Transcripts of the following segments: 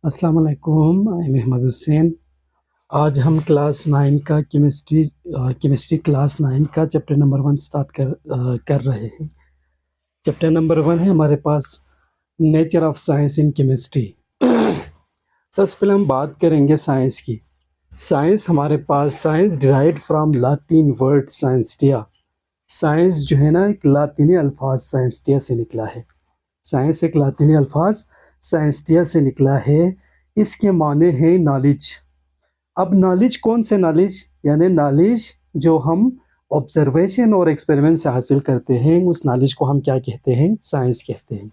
अस्सलाम वालेकुम, I am Ahmad Hussain. आज हम क्लास 9 का केमिस्ट्री क्लास 9 का चैप्टर नंबर 1 स्टार्ट कर रहे हैं। चैप्टर नंबर 1 है हमारे पास nature of science in chemistry. सबसे पहले हम बात करेंगे साइंस की। साइंस हमारे पास science derived from Latin word scientia. Science जो है ना एक लातिनी अल्फाज साइंसटिया से निकला है। साइंस एक लातिनी अल्फाज साइंसटिया से निकला है। इसके माने हैं नॉलेज। अब नॉलेज कौन से नॉलेज, यानी नॉलेज जो हम ऑब्जर्वेशन और एक्सपेरिमेंट से हासिल करते हैं, उस नॉलेज को हम क्या कहते हैं? साइंस कहते हैं।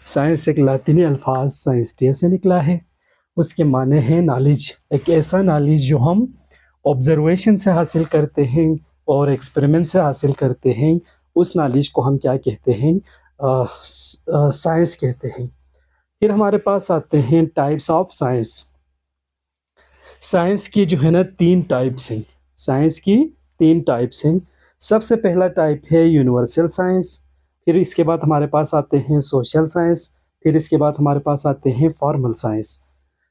साइंस एक लातिनी अल्फाज साइंसटिया से निकला है। उसके माने हैं नॉलेज, एक ऐसा नॉलेज जो हम ऑब्जर्वेशन से हासिल करते हैं और एक्सपेरिमेंट से हासिल करते हैं, उस नॉलेज को हम क्या कहते हैं? साइंस कहते हैं। फिर हमारे पास आते हैं टाइप्स ऑफ साइंस। साइंस की जो है ना 3 टाइप्स हैं। साइंस की 3 टाइप्स हैं। सबसे पहला टाइप है यूनिवर्सल साइंस, फिर इसके बाद हमारे पास आते हैं सोशल साइंस, फिर इसके बाद हमारे पास आते हैं फॉर्मल साइंस।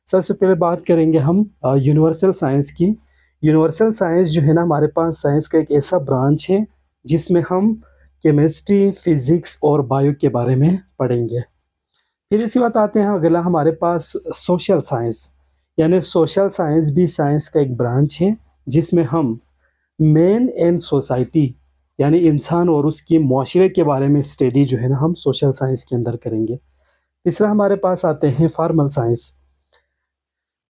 सबसे पहले बात करेंगे हम यूनिवर्सल साइंस की। यूनिवर्सल साइंस जो है ना हमारे पास साइंस का एक ऐसा ब्रांच है जिसमें हम केमिस्ट्री, फिजिक्स और बायो के बारे में पढ़ेंगे। फिर इसी बात आते हैं अगला हमारे पास सोशल साइंस, यानी सोशल साइंस भी साइंस का एक ब्रांच है जिसमें हम मैन एंड सोसाइटी यानी इंसान और उसकी माशरे के बारे में स्टडी जो है ना हम सोशल साइंस के अंदर करेंगे। तीसरा हमारे पास आते हैं फॉर्मल साइंस।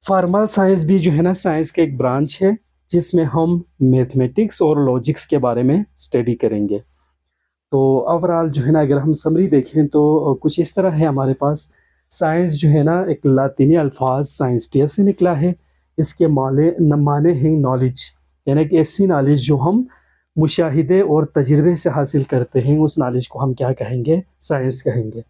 फॉर्मल साइंस भी जो है ना साइंस का एक ब्रांच है जिसमें हम मैथमेटिक्स और लॉजिक्स के बारे में स्टडी करेंगे। तो ओवरऑल जो है ना अगर हम समरी देखें तो कुछ इस तरह है हमारे पास। साइंस जो है ना एक लातिनी अल्फाज साइंसटिया से निकला है। इसके माने हैं नॉलेज, यानी कि ऐसी नॉलेज जो हम मुशाहिदे और तजर्बे से हासिल करते हैं, उस नॉलेज को हम क्या कहेंगे? साइंस कहेंगे।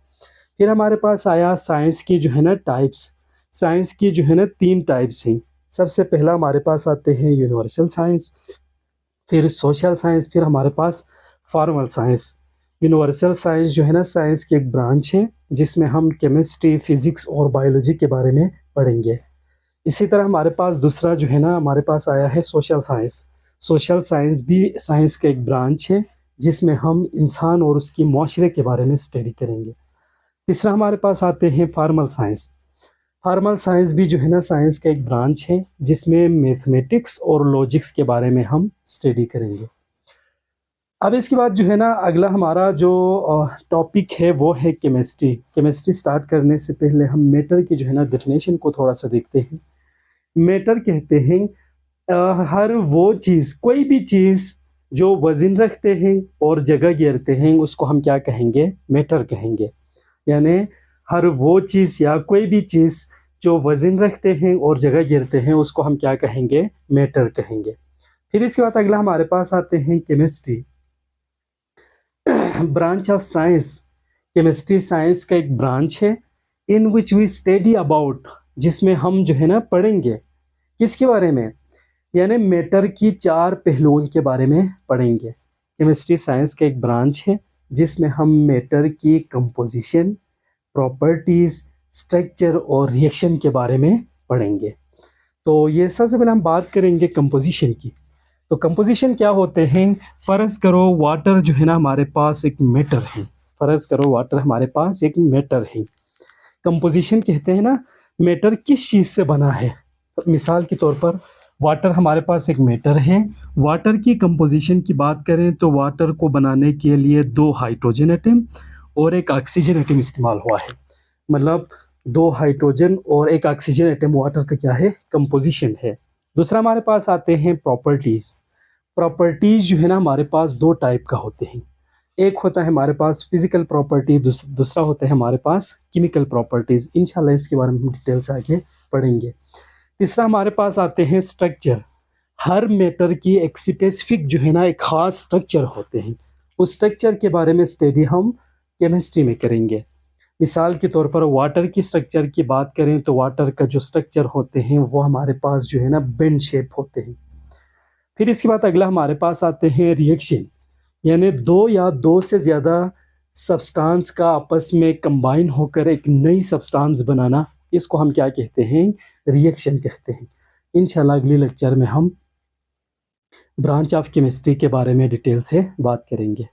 फिर हमारे पास आया साइंस की जो है ना टाइप्स। साइंस की जो है ना 3 टाइप्स हैं। सबसे पहला हमारे पास आते हैं यूनिवर्सल साइंस, फिर सोशल साइंस, फिर हमारे पास फॉर्मल साइंस। यूनिवर्सल साइंस जो है ना साइंस की एक ब्रांच है जिसमें हम केमिस्ट्री, फिजिक्स और बायोलॉजी के बारे में पढ़ेंगे। इसी तरह हमारे पास दूसरा जो है ना हमारे पास आया है सोशल साइंस। सोशल साइंस भी साइंस का एक ब्रांच है जिसमें हम इंसान और उसकी माशरे के बारे में स्टडी करेंगे। तीसरा हमारे पास आते हैं फॉर्मल साइंस। फॉर्मल साइंस भी जो है ना साइंस का एक ब्रांच है जिसमें मैथमेटिक्स और लॉजिक्स के बारे में हम स्टडी करेंगे। अब इसके बाद जो है ना अगला हमारा जो टॉपिक है वो है केमिस्ट्री। केमिस्ट्री स्टार्ट करने से पहले हम मैटर की जो है ना डेफिनेशन को थोड़ा सा देखते हैं। मैटर कहते हैं हर वो चीज़, कोई भी चीज़ जो वजन रखते हैं और जगह घेरते हैं, उसको हम क्या कहेंगे? मैटर कहेंगे। यानी हर वो चीज़ या कोई भी चीज़ जो वजन रखते हैं और जगह घेरते हैं, उसको हम क्या कहेंगे? मैटर कहेंगे। फिर इसके बाद अगला हमारे पास आते हैं chemistry, branch of science. Chemistry science का एक ब्रांच है इन विच वी स्टडी अबाउट, जिसमें हम जो है ना पढ़ेंगे किसके बारे में? यानी मैटर की 4 पहलुओं के बारे में पढ़ेंगे। केमिस्ट्री साइंस का एक ब्रांच है जिसमें हम मैटर की कंपोजिशन, प्रॉपर्टीज, स्ट्रक्चर और रिएक्शन के बारे में पढ़ेंगे। तो ये सबसे पहले हम बात करेंगे कंपोजिशन की। तो कंपोजिशन क्या होते हैं? फ़र्ज़ करो वाटर जो है ना हमारे पास एक मैटर है। फ़र्ज़ करो वाटर हमारे पास एक मैटर है। कंपोजिशन कहते हैं ना मैटर किस चीज़ से बना है। तो मिसाल के तौर पर वाटर हमारे पास एक मैटर है। वाटर की कंपोजिशन की बात करें तो वाटर को बनाने के लिए 2 हाइड्रोजन एटम और 1 ऑक्सीजन एटम इस्तेमाल हुआ है। मतलब 2 हाइड्रोजन और 1 ऑक्सीजन एटम वाटर का क्या है? कंपोजिशन है। दूसरा हमारे पास आते हैं प्रॉपर्टीज़। प्रॉपर्टीज़ जो है ना हमारे पास 2 टाइप का होते हैं। एक होता है हमारे पास फिजिकल प्रॉपर्टी, दूसरा होता है हमारे पास केमिकल प्रॉपर्टीज़। इंशाल्लाह इसके बारे में हम डिटेल से आगे पढ़ेंगे। तीसरा हमारे पास आते हैं स्ट्रक्चर। हर मैटर की एक स्पेसिफिक जो है ना एक ख़ास स्ट्रक्चर होते हैं। उस स्ट्रक्चर के बारे में स्टडी हम केमिस्ट्री में करेंगे। मिसाल के तौर पर वाटर की स्ट्रक्चर की बात करें तो वाटर का जो स्ट्रक्चर होते हैं वो हमारे पास जो है ना बेंड शेप होते हैं। फिर इसके बाद अगला हमारे पास आते हैं रिएक्शन, यानी 2 या 2 से ज़्यादा सब्सटेंस का आपस में कंबाइन होकर एक नई सब्सटेंस बनाना, इसको हम क्या कहते हैं? रिएक्शन कहते हैं। इंशाल्लाह अगले लेक्चर में हम ब्रांच ऑफ केमिस्ट्री के बारे में डिटेल से बात करेंगे।